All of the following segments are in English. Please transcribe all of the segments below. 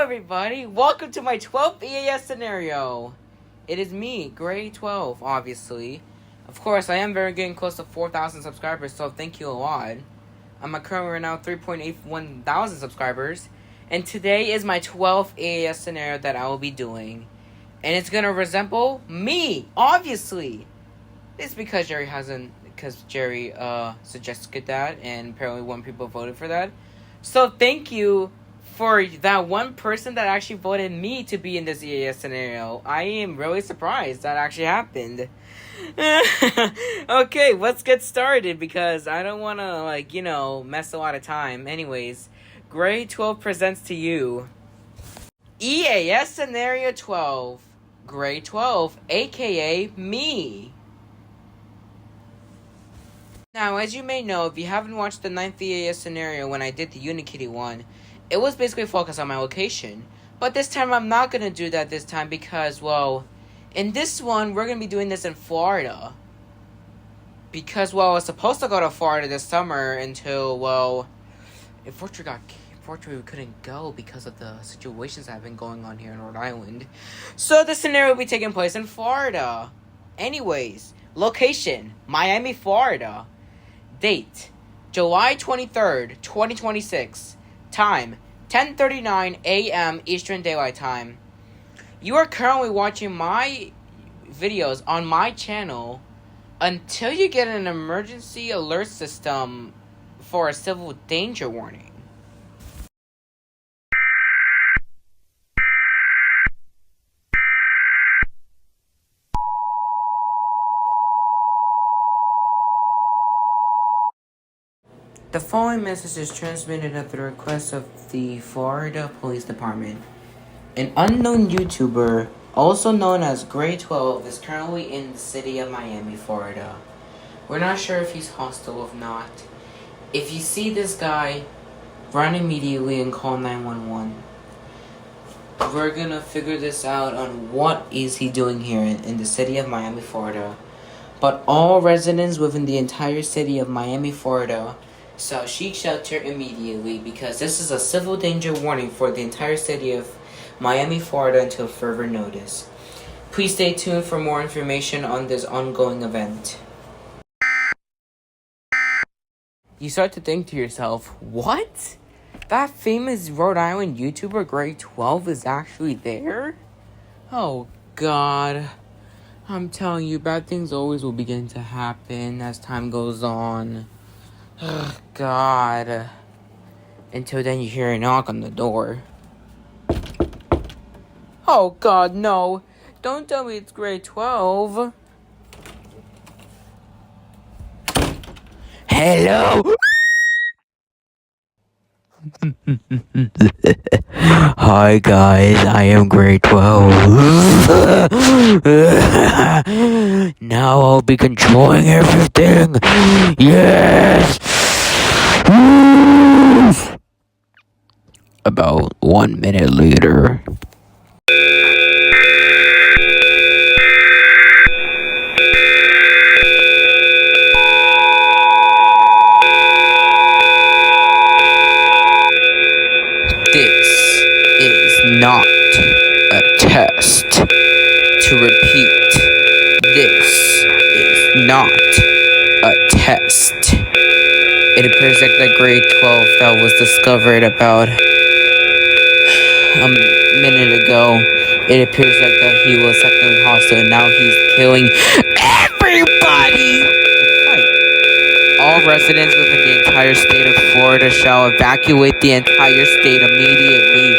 everybody, welcome to my 12th Eas Scenario. It is me, Gray12, obviously. Of course, I am getting close to 4,000 subscribers, so thank you a lot. I'm currently right now 3.81 thousand subscribers. And today is my 12th Eas Scenario that I will be doing. And it's gonna resemble me, obviously. It's because Jerry suggested that, and apparently one people voted for that. So thank you for that one person that actually voted me to be in this Eas Scenario. I am really surprised that actually happened. Okay, let's get started because I don't want to, mess a lot of time. Anyways, Gray12 presents to you Eas Scenario 12. Gray12, aka me. Now, as you may know, if you haven't watched the 9th Eas Scenario when I did the Unikitty one, it was basically focused on my location. But this time, I'm not going to do that this time because, well, in this one, we're going to be doing this in Florida. Because, well, I was supposed to go to Florida this summer until, well, unfortunately, we couldn't go because of the situations that have been going on here in Rhode Island. So, the scenario will be taking place in Florida. Anyways, location, Miami, Florida. Date, July 23rd, 2026. Time, 10:39 a.m. Eastern Daylight Time. You are currently watching my videos on my channel until you get an emergency alert system for a civil danger warning. The following message is transmitted at the request of the Florida Police Department. An unknown YouTuber, also known as Gray12, is currently in the city of Miami, Florida. We're not sure if he's hostile or not. If you see this guy, run immediately and call 911. We're gonna figure this out on what is he doing here in the city of Miami, Florida. But all residents within the entire city of Miami, Florida, so seek shelter immediately because this is a civil danger warning for the entire city of Miami, Florida until further notice. Please stay tuned for more information on this ongoing event. You start to think to yourself, what? That famous Rhode Island YouTuber Gray12 is actually there? Oh God. I'm telling you, bad things always will begin to happen as time goes on. Ugh, God. Until then you hear a knock on the door. Oh God, no. Don't tell me it's Gray12. Hello? Hi guys, I am Gray12. Now I'll be controlling everything. Yes! About 1 minute later. This is not a test. To repeat, this is not a test. It appears like the Gray12 that was discovered about a minute ago. It appears like that he was acting hostile and now he's killing everybody! All residents within the entire state of Florida shall evacuate the entire state immediately,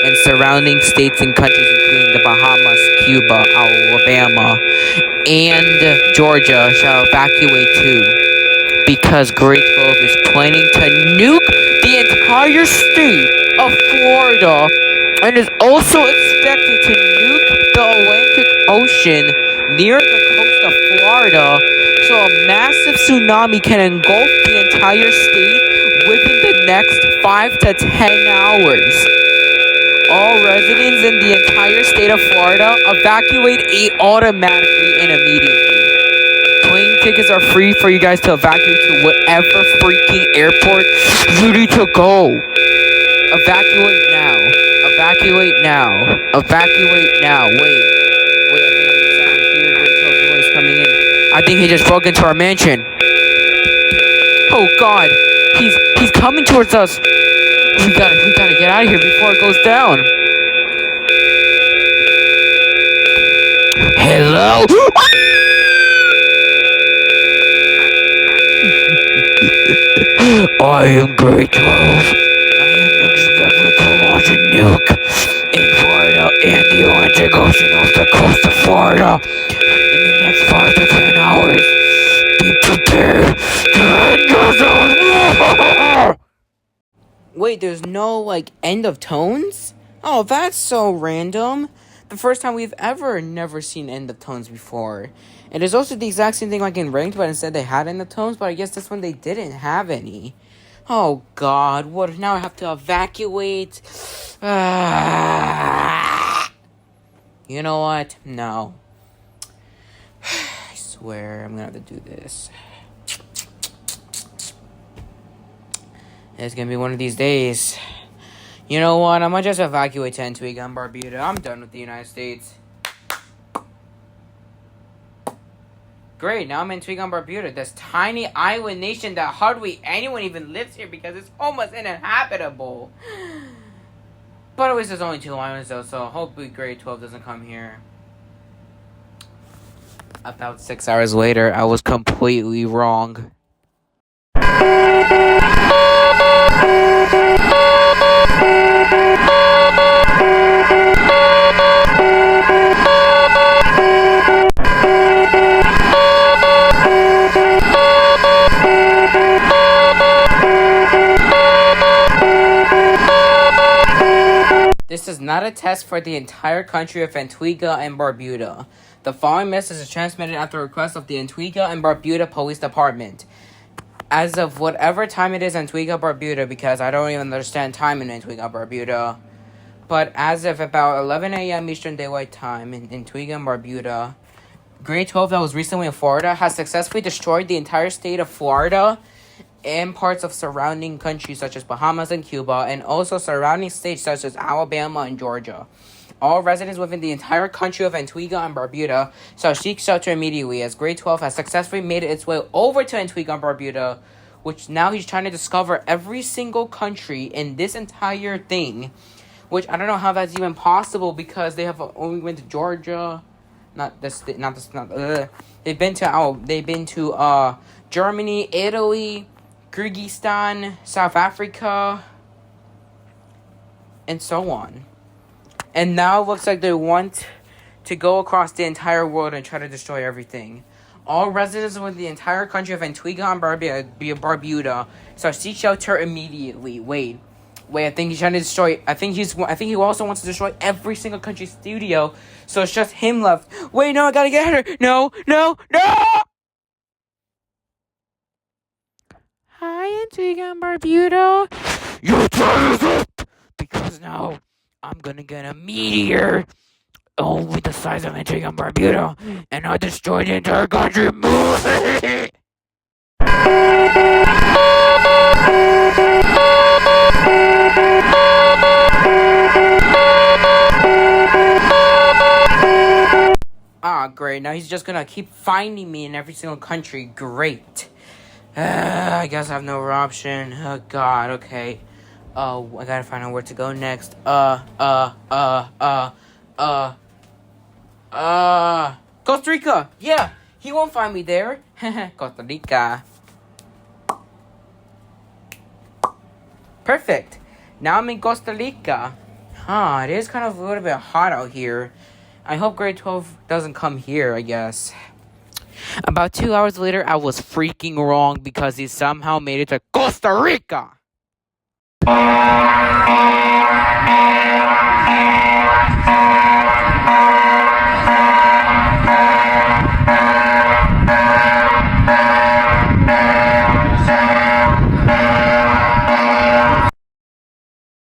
and surrounding states and countries including the Bahamas, Cuba, Alabama, and Georgia shall evacuate too, because Gray12 is planning to nuke the entire state of Florida and is also expected to nuke the Atlantic Ocean near the coast of Florida, so a massive tsunami can engulf the entire state within the next 5 to 10 hours. All residents in the entire state of Florida evacuate automatically and immediately. Plane tickets are free for you guys to evacuate to whatever freaking airport you need to go. Evacuate now. Evacuate now. Evacuate now. Wait. Wait, I think someone here. Gray12 noise coming in. I think he just broke into our mansion. Oh God. He's coming towards us. We gotta get out of here before it goes down. Hello? I am Gray12. I am expected to launch a nuke in Florida and the Atlantic Ocean off the coast of Florida in the next 5 to 10 hours. Be prepared to end yourself. Wait, there's no, like, end of tones? Oh, that's so random. The first time we've never seen end of tones before. And it's also the exact same thing like in Ranked, but instead they had end of tones, but I guess this one they didn't have any. Oh God, what, now I have to evacuate? You know what? No. I swear, I'm gonna have to do this. It's gonna be one of these days. You know what? I'm gonna just evacuate to Antigua and Barbuda. I'm done with the United States. Great, now I'm in Antigua and Barbuda, this tiny island nation that hardly anyone even lives here because it's almost uninhabitable. But at least there's only 2 islands though, so hopefully Gray12 doesn't come here. About 6 hours later, I was completely wrong. This is not a test for the entire country of Antigua and Barbuda. The following message is transmitted at the request of the Antigua and Barbuda Police Department. As of whatever time it is in Antigua, Barbuda, because I don't even understand time in Antigua, Barbuda. But as of about 11 a.m. Eastern Daylight Time in Antigua and Barbuda, Gray12 that was recently in Florida has successfully destroyed the entire state of Florida and parts of surrounding countries such as Bahamas and Cuba, and also surrounding states such as Alabama and Georgia. All residents within the entire country of Antigua and Barbuda shall seek shelter immediately, as Gray12 has successfully made its way over to Antigua and Barbuda, which now he's trying to discover every single country in this entire thing, which I don't know how that's even possible because they have only went to Georgia, they've been to Germany, Italy, Kyrgyzstan, South Africa, and so on. And now it looks like they want to go across the entire world and try to destroy everything. All residents of the entire country of Antigua and Barbuda shall seek shelter immediately. Wait, I think he's trying to destroy. I think he also wants to destroy every single country's studio. So it's just him left. Wait, no, I gotta get her. No. Hi, Antigua and Barbuda. Your time is up! Because now I'm gonna get a meteor only the size of Antigua and Barbuda, and I'll destroy the entire country. Great. Now he's just gonna keep finding me in every single country. Great. I guess I have no other option. Oh God, okay. Oh, I gotta find out where to go next. Costa Rica! Yeah! He won't find me there. Costa Rica. Perfect. Now I'm in Costa Rica. It is kind of a little bit hot out here. I hope Gray12 doesn't come here, I guess. About 2 hours later, I was freaking wrong because he somehow made it to Costa Rica.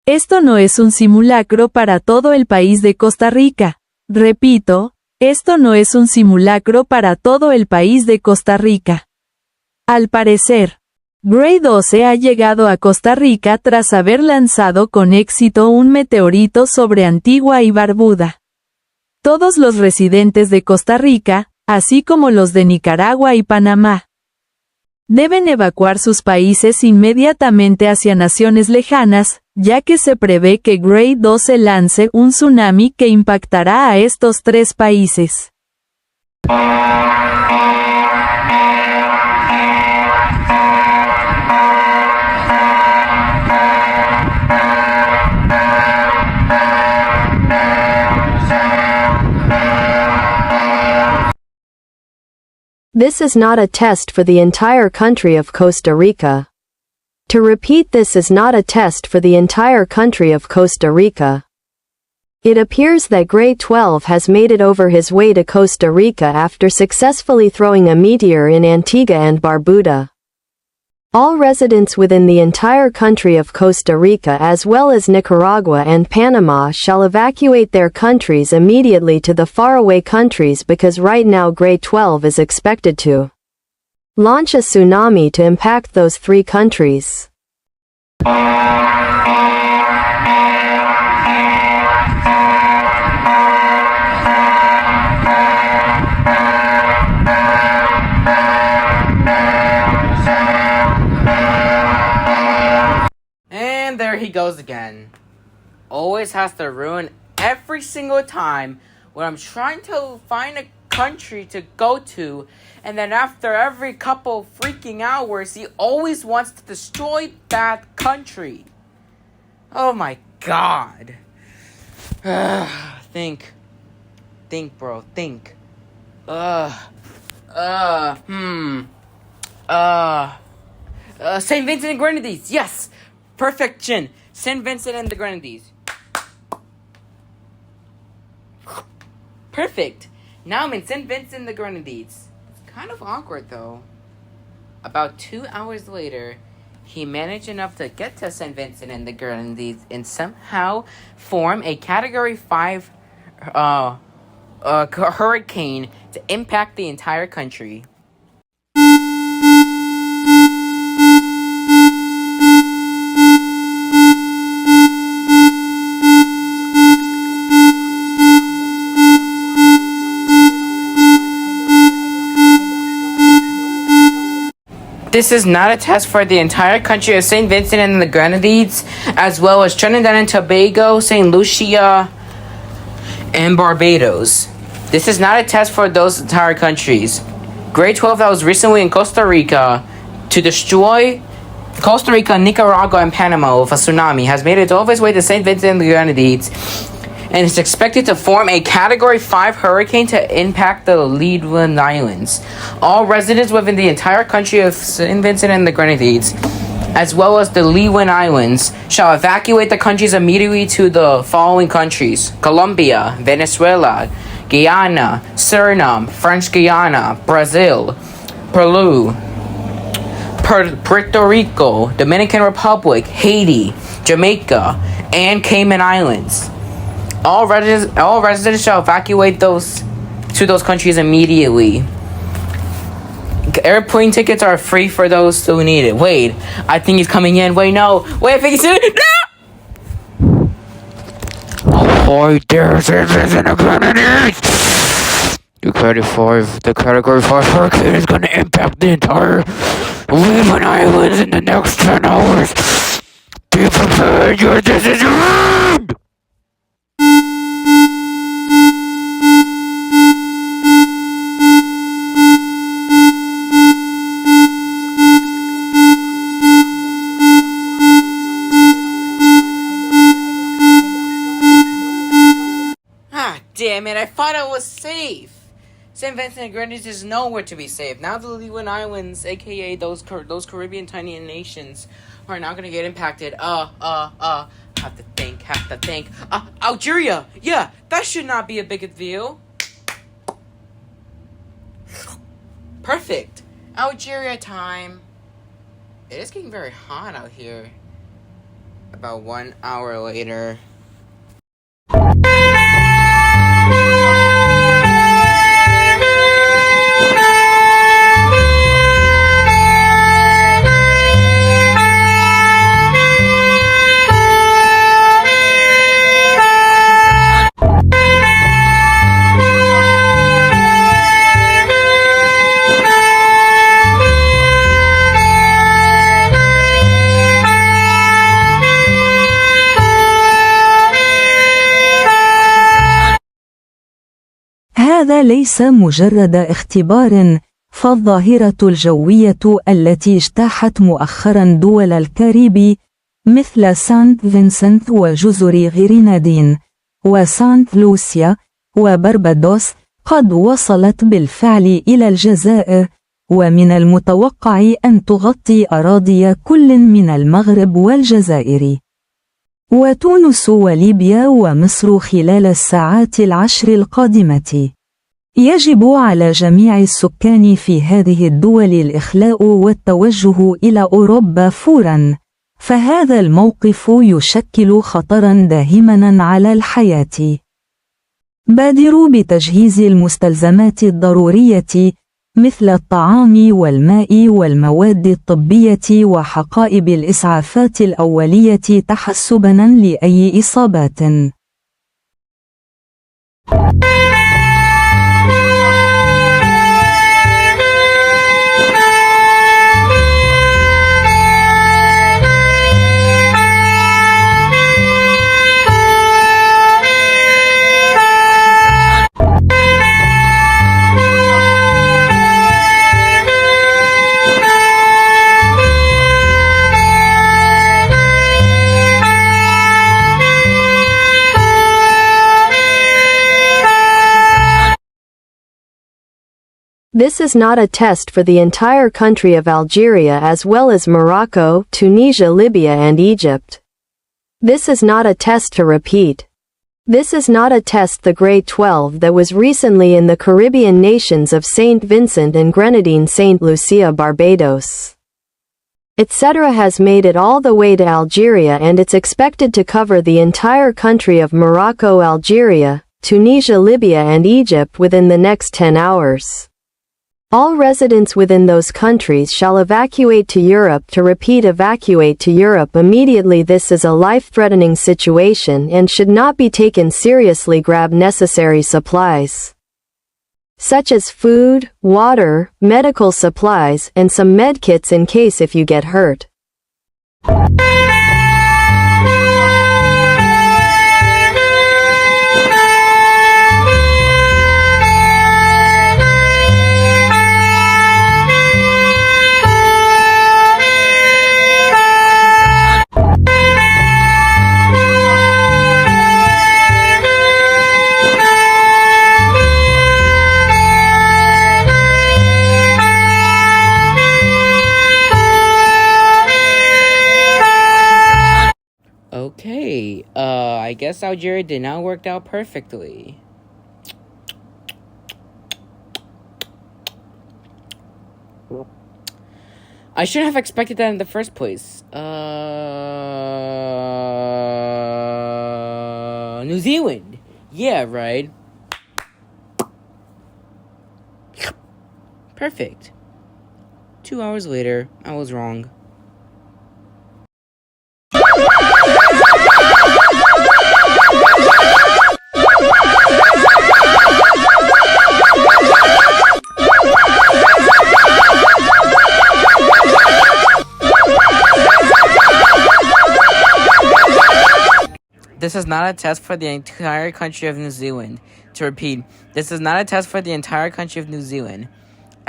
Esto no es un simulacro para todo el país de Costa Rica. Repito, esto no es un simulacro para todo el país de Costa Rica. Al parecer, Gray12 ha llegado a Costa Rica tras haber lanzado con éxito un meteorito sobre Antigua y Barbuda. Todos los residentes de Costa Rica, así como los de Nicaragua y Panamá, deben evacuar sus países inmediatamente hacia naciones lejanas, ya que se prevé que Gray12 lance un tsunami que impactará a estos tres países. This is not a test for the entire country of Costa Rica. To repeat, this is not a test for the entire country of Costa Rica. It appears that Gray12 has made it over his way to Costa Rica after successfully throwing a meteor in Antigua and Barbuda. All residents within the entire country of Costa Rica as well as Nicaragua and Panama shall evacuate their countries immediately to the faraway countries because right now Gray12 is expected to launch a tsunami to impact those three countries. And there he goes again. Always has to ruin every single time when I'm trying to find a country to go to, and then after every couple freaking hours, he always wants to destroy that country. Oh my god. Think, bro, think. St. Vincent and Grenadines, yes! Perfection! St. Vincent and the Grenadines. Perfect! Now I'm in St. Vincent and the Grenadines. It's kind of awkward though. About 2 hours later, he managed enough to get to St. Vincent and the Grenadines and somehow form a Category 5 hurricane to impact the entire country. This is not a test for the entire country of St. Vincent and the Grenadines, as well as Trinidad and Tobago, St. Lucia, and Barbados. This is not a test for those entire countries. Gray12 that was recently in Costa Rica to destroy Costa Rica, Nicaragua, and Panama with a tsunami has made it all of its way to St. Vincent and the Grenadines, and is expected to form a Category 5 hurricane to impact the Leeward Islands. All residents within the entire country of St. Vincent and the Grenadines, as well as the Leeward Islands, shall evacuate the countries immediately to the following countries: Colombia, Venezuela, Guyana, Suriname, French Guiana, Brazil, Peru, Puerto Rico, Dominican Republic, Haiti, Jamaica, and Cayman Islands. All residents shall evacuate to those countries immediately. Airplane tickets are free for those who need it. Wait, I think he's coming in. Wait, no. Wait, I think he's in. No! Ahoy there, St. Vincent and Grenadines! The Category 5 hurricane is going to impact the entire Leeward Islands in the next 10 hours. Be prepared, your decision! Damn it, I thought I was safe. St. Vincent and Grenadines is nowhere to be safe. Now the Leeward Islands, aka those Caribbean tiny nations, are now gonna get impacted. Have to think. Algeria! Yeah, that should not be a big deal. Perfect. Algeria time. It is getting very hot out here. About 1 hour later. هذا ليس مجرد اختبار، فالظاهرة الجوية التي اجتاحت مؤخرا دول الكاريبي مثل سانت فينسنت وجزر غرينادين وسانت لوسيا وبربادوس قد وصلت بالفعل إلى الجزائر، ومن المتوقع أن تغطي أراضي كل من المغرب والجزائر وتونس وليبيا ومصر خلال الساعات العشر القادمة. يجب على جميع السكان في هذه الدول الإخلاء والتوجه إلى أوروبا فوراً، فهذا الموقف يشكل خطراً داهماً على الحياة. بادروا بتجهيز المستلزمات الضرورية مثل الطعام والماء والمواد الطبية وحقائب الإسعافات الأولية تحسباً لأي إصابات. This is not a test for the entire country of Algeria as well as Morocco, Tunisia, Libya and Egypt. This is not a test to repeat. This is not a test the Gray12 that was recently in the Caribbean nations of Saint Vincent and Grenadine, Saint Lucia, Barbados, etc. has made it all the way to Algeria, and it's expected to cover the entire country of Morocco, Algeria, Tunisia, Libya and Egypt within the next 10 hours. All residents within those countries shall evacuate to Europe. To repeat, evacuate to Europe immediately. This is a life-threatening situation and should not be taken seriously. Grab necessary supplies, such as food, water, medical supplies, and some medkits in case if you get hurt. Okay, I guess Algeria did not work out perfectly. I shouldn't have expected that in the first place. New Zealand. Yeah, right. Perfect. 2 hours later, I was wrong. This is not a test for the entire country of New Zealand. To repeat, this is not a test for the entire country of New Zealand.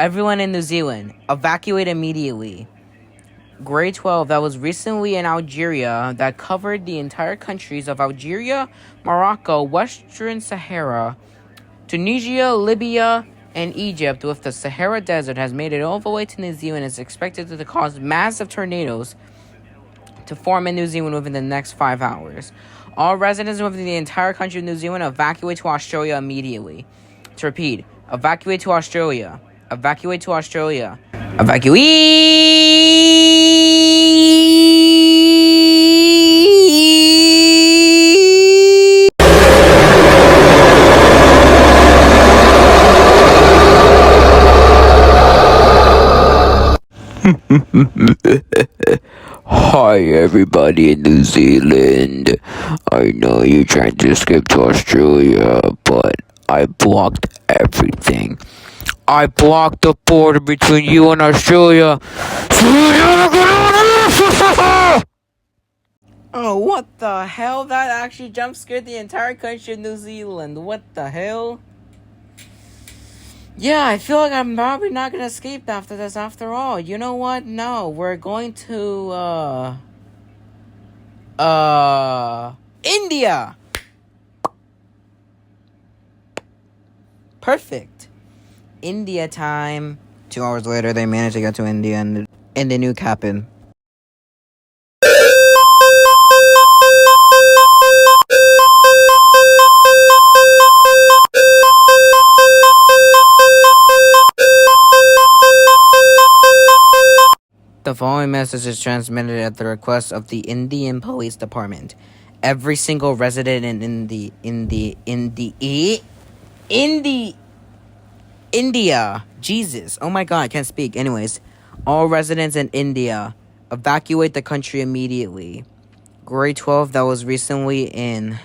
Everyone in New Zealand, evacuate immediately. Gray12 that was recently in Algeria that covered the entire countries of Algeria, Morocco, Western Sahara, Tunisia, Libya, and Egypt with the Sahara Desert has made it all the way to New Zealand. Is expected to cause massive tornadoes to form in New Zealand within the next 5 hours. All residents within the entire country of New Zealand evacuate to Australia immediately. To repeat, evacuate to Australia. Evacuate to Australia. Evacuate! Hi everybody in New Zealand. I know you're trying to escape to Australia, but I blocked everything. I blocked the border between you and Australia. Oh, what the hell? That actually jump scared the entire country of New Zealand. What the hell? Yeah, I feel like I'm probably not gonna escape after this after all. You know what? No, we're going to, India! Perfect. India time. 2 hours later, they managed to get to India and the nuke happened. The following message is transmitted at the request of the Indian Police Department. Every single resident in India. Jesus. Oh my god, I can't speak. Anyways, all residents in India, evacuate the country immediately. Gray12 that was recently in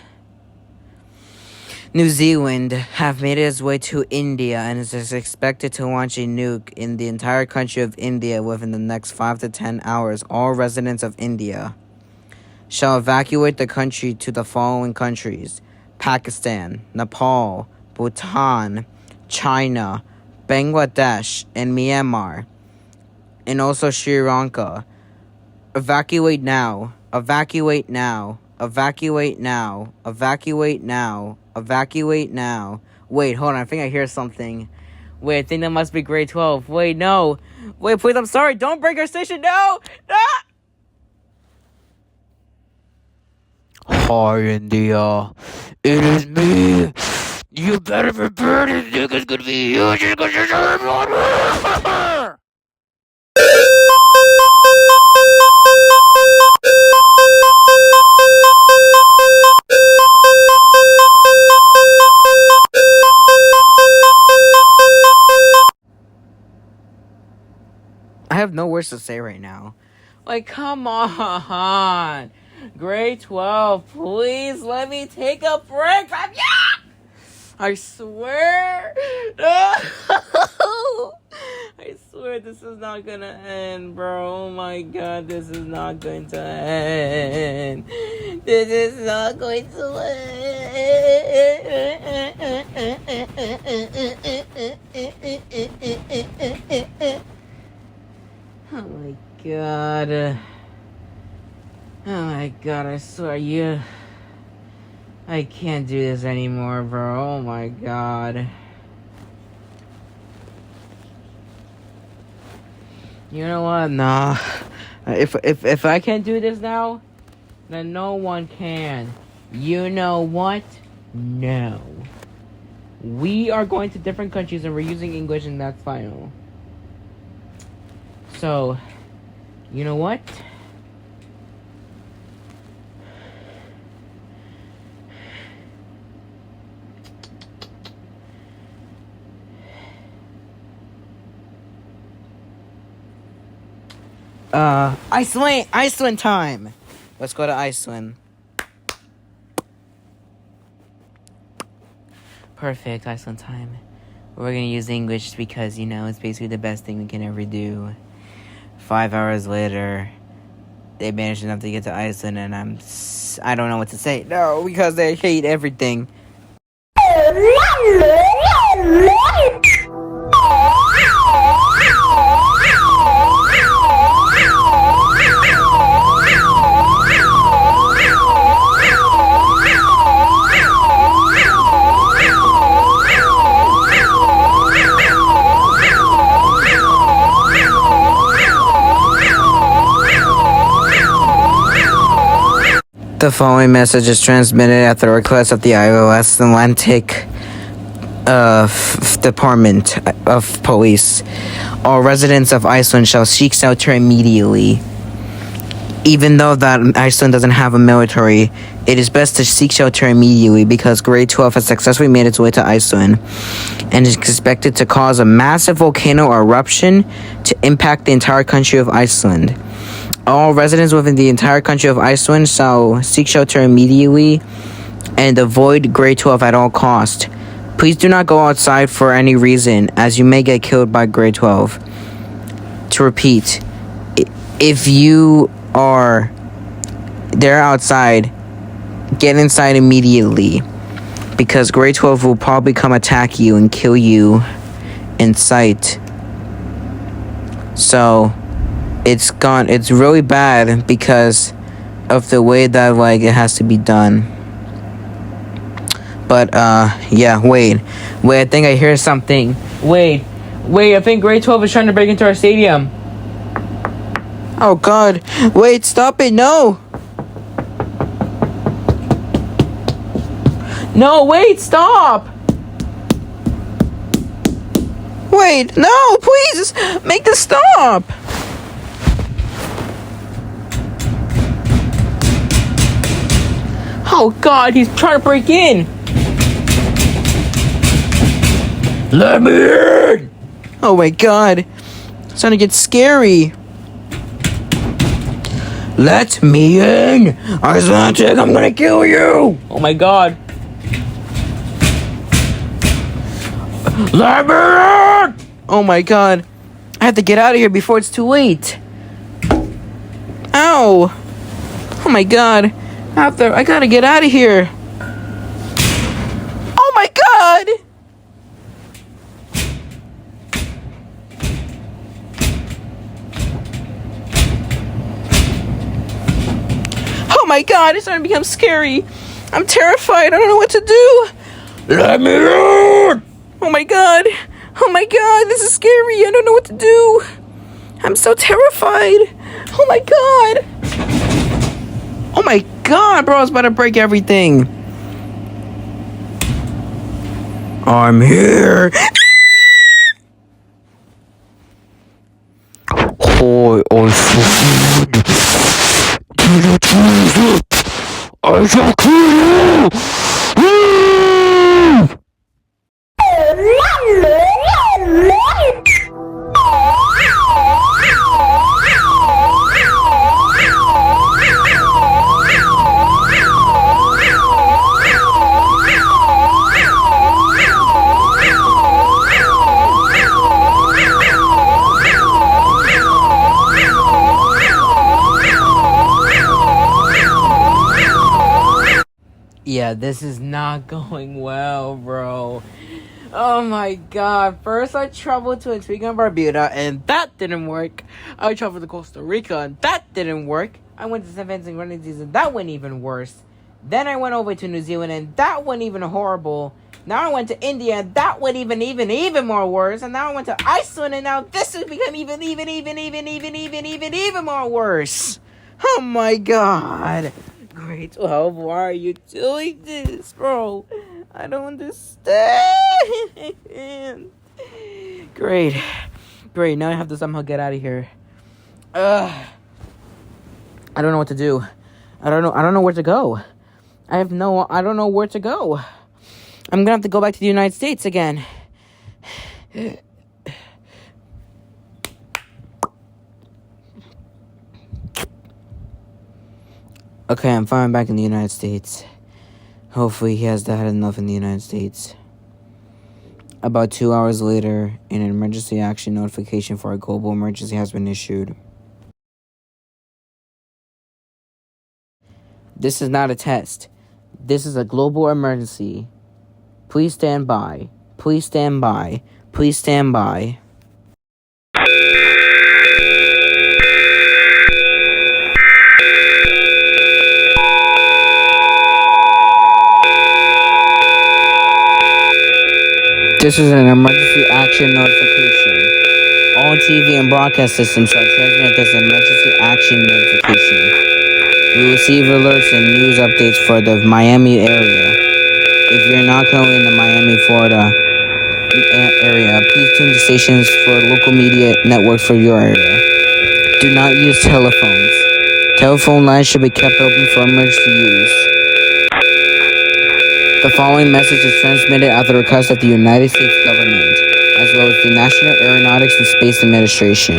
New Zealand have made its way to India and is expected to launch a nuke in the entire country of India within the next 5 to 10 hours. All residents of India shall evacuate the country to the following countries: Pakistan, Nepal, Bhutan, China, Bangladesh, and Myanmar, and also Sri Lanka. Evacuate now. Evacuate now. Evacuate now. Evacuate now. Evacuate now. Wait, hold on. I think I hear something. Wait, I think that must be grade 12. Wait, no. Wait, please, I'm sorry. Don't break our station. No! No! Hi, India. It is me. You better prepare this nigga's gonna be huge because you're everyone. I have no words to say right now. Like, come on. Grade 12, please let me take a break from you! I swear. I swear this is not gonna end, bro. Oh my god, this is not going to end. This is not going to end. Oh my god. Oh my god, I swear I can't do this anymore, bro. Oh my god. You know what? Nah. If I can't do this now, then no one can. You know what? No. We are going to different countries and we're using English and that's final. So, you know what? Iceland time. Let's go to Iceland. Perfect, Iceland time. We're gonna use English because, you know, it's basically the best thing we can ever do. 5 hours later, they managed enough to get to Iceland, and I don't know what to say. No, because they hate everything. The following message is transmitted at the request of the Eas Atlantic Department of Police. All residents of Iceland shall seek shelter immediately. Even though that Iceland doesn't have a military, it is best to seek shelter immediately because Grade 12 has successfully made its way to Iceland and is expected to cause a massive volcano eruption to impact the entire country of Iceland. All residents within the entire country of Iceland shall seek shelter immediately and avoid Grade 12 at all costs. Please do not go outside for any reason, as you may get killed by Grade 12. To repeat, if you are there outside, get inside immediately, because Grade 12 will probably come attack you and kill you in sight. So it's gone. It's really bad because of the way that like it has to be done. But yeah, wait, I think I hear something. Wait, I think Gray12 is trying to break into our stadium. Oh god, wait, stop it, no! No, wait, stop! Wait, no, please, make this stop! Oh god, he's trying to break in! Let me in! Oh my god, it's starting to get scary. Let me in! Icelandic, I'm gonna kill you! Oh my god. Let me in! Oh my god. I have to get out of here before it's too late. Ow! Oh my god. I gotta get out of here. Oh my god! Oh my god, it's starting to become scary. I'm terrified. I don't know what to do. Let me in! Oh my god. Oh my god, this is scary. I don't know what to do. I'm so terrified. Oh my god. Oh my god, bro, I was about to break everything. I'm here. Oh, I shall kill you! Yeah, this is not going well, bro. Oh my god. First I traveled to Antigua and Barbuda, and that didn't work. I traveled to Costa Rica, and that didn't work. I went to St. Vincent and Grenadines, and that went even worse. Then I went over to New Zealand, and that went even horrible. Now I went to India, and that went even more worse. And now I went to Iceland, and now this has become even more worse. Oh my god. Gray12, why are you doing this, bro? I don't understand. Great. Now I have to somehow get out of here. I don't know what to do. I don't know where to go. I don't know where to go. I'm gonna have to go back to the United States again. Okay, I'm finally back in the United States. Hopefully he has had enough in the United States. About 2 hours later, an emergency action notification for a global emergency has been issued. This is not a test. This is a global emergency. Please stand by. Please stand by. Please stand by. This is an emergency action notification. All TV and broadcast systems shall transmit this emergency action notification. We receive alerts and news updates for the Miami area. If you're not currently in the Miami, Florida area, please tune to stations for local media networks for your area. Do not use telephones. Telephone lines should be kept open for emergency use. The following message is transmitted at the request of the United States government, as well as the National Aeronautics and Space Administration.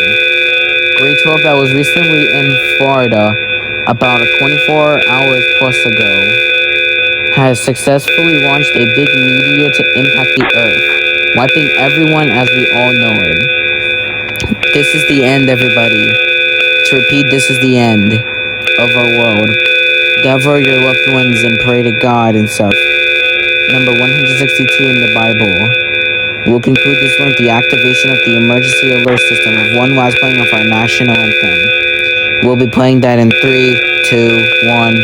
Gray12 that was recently in Florida, about 24 hours plus ago, has successfully launched a big meteor to impact the Earth, wiping everyone as we all know it. This is the end, everybody. To repeat, this is the end of our world. Gather your loved ones and pray to God and stuff. Number 162 in the Bible. We'll conclude this one with the activation of the emergency alert system of one last playing of our national anthem. We'll be playing that in 3, 2, 1.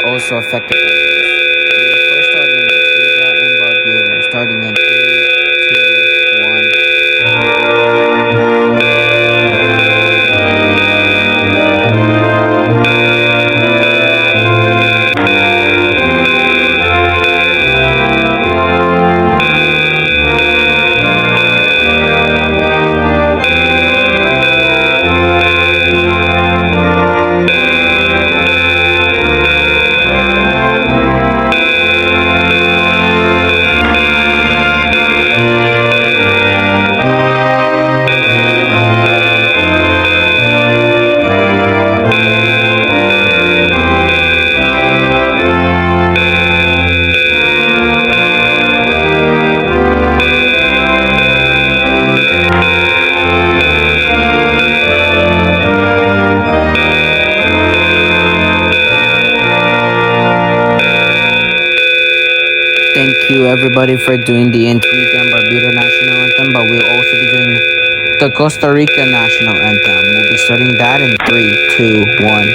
Also affected by this. We will first start in Antigua and Barbuda, starting in 3. Thank you everybody for doing the Antigua and Barbuda national anthem, but we'll also be doing the Costa Rica national anthem. We'll be starting that in 3, 2, 1.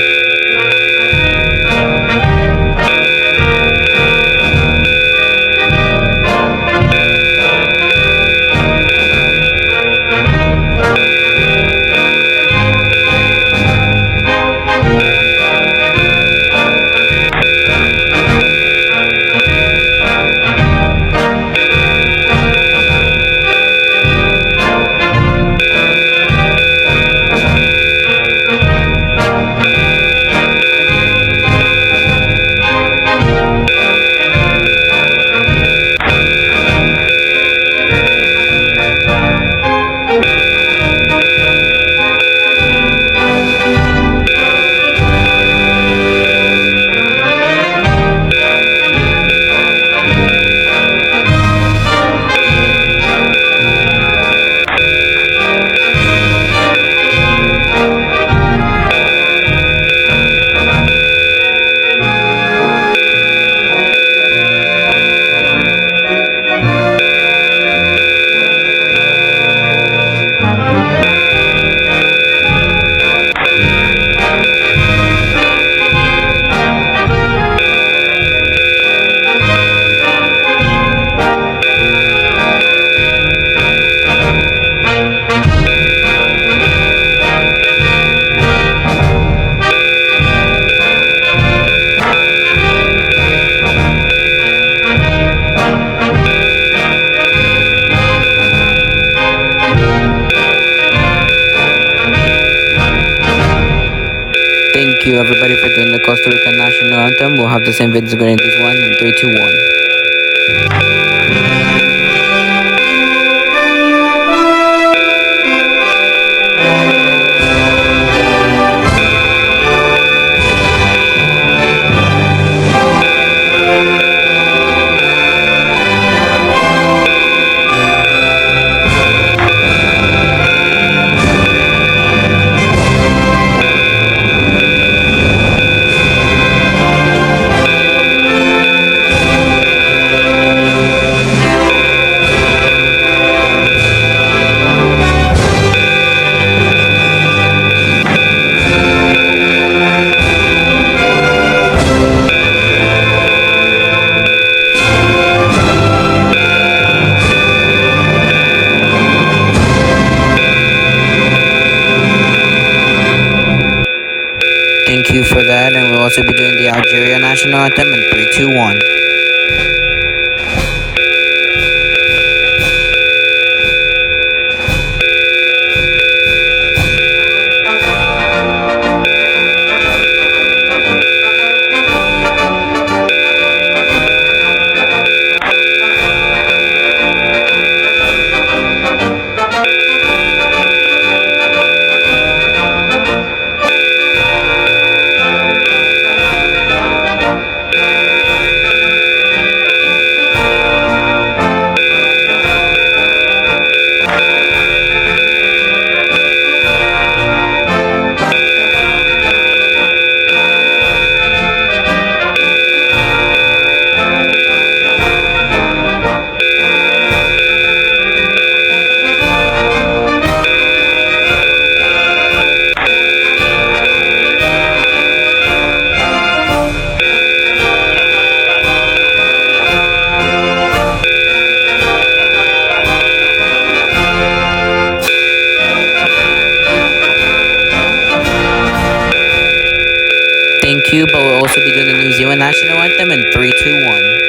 Thank you everybody for doing the Costa Rica national anthem. We'll have the same videos going in this one in 3, 2, 1. also be doing the Algeria national anthem in 3, 2, 1. Thank you, but we'll also be doing the New Zealand national anthem in 3, 2, 1.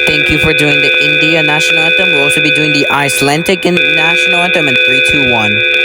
Thank you for doing the India national anthem. We'll also be doing the Icelandic national anthem in 3, 2, 1.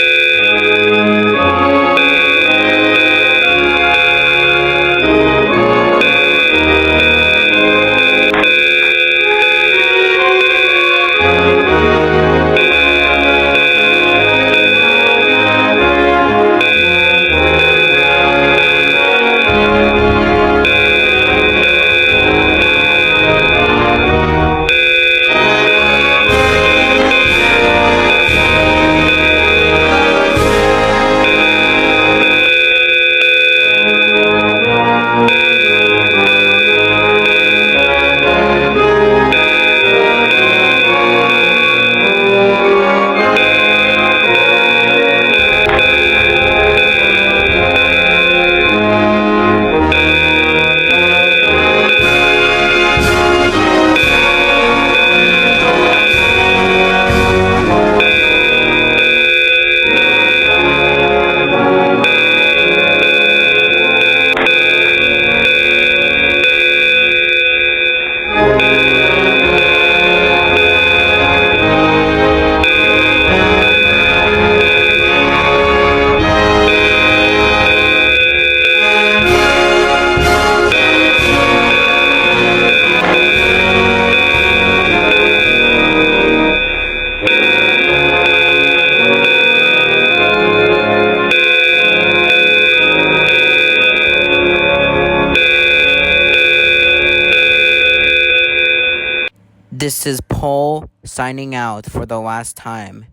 This is Paul signing out for the last time.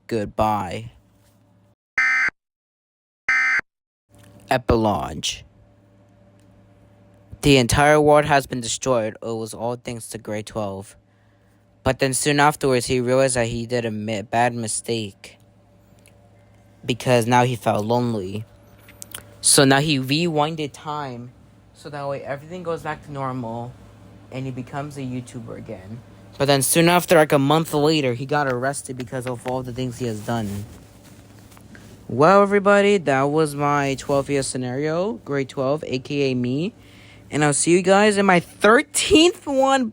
Goodbye. Epilogue. The entire world has been destroyed. It was all thanks to Gray12. But then soon afterwards, he realized that he did a bad mistake. Because now he felt lonely. So now he rewinded time. So that way everything goes back to normal. And he becomes a YouTuber again. But then soon after, like a month later, he got arrested because of all the things he has done. Well, everybody, that was my 12 Eas Scenario, Gray12, aka me. And I'll see you guys in my 13th one.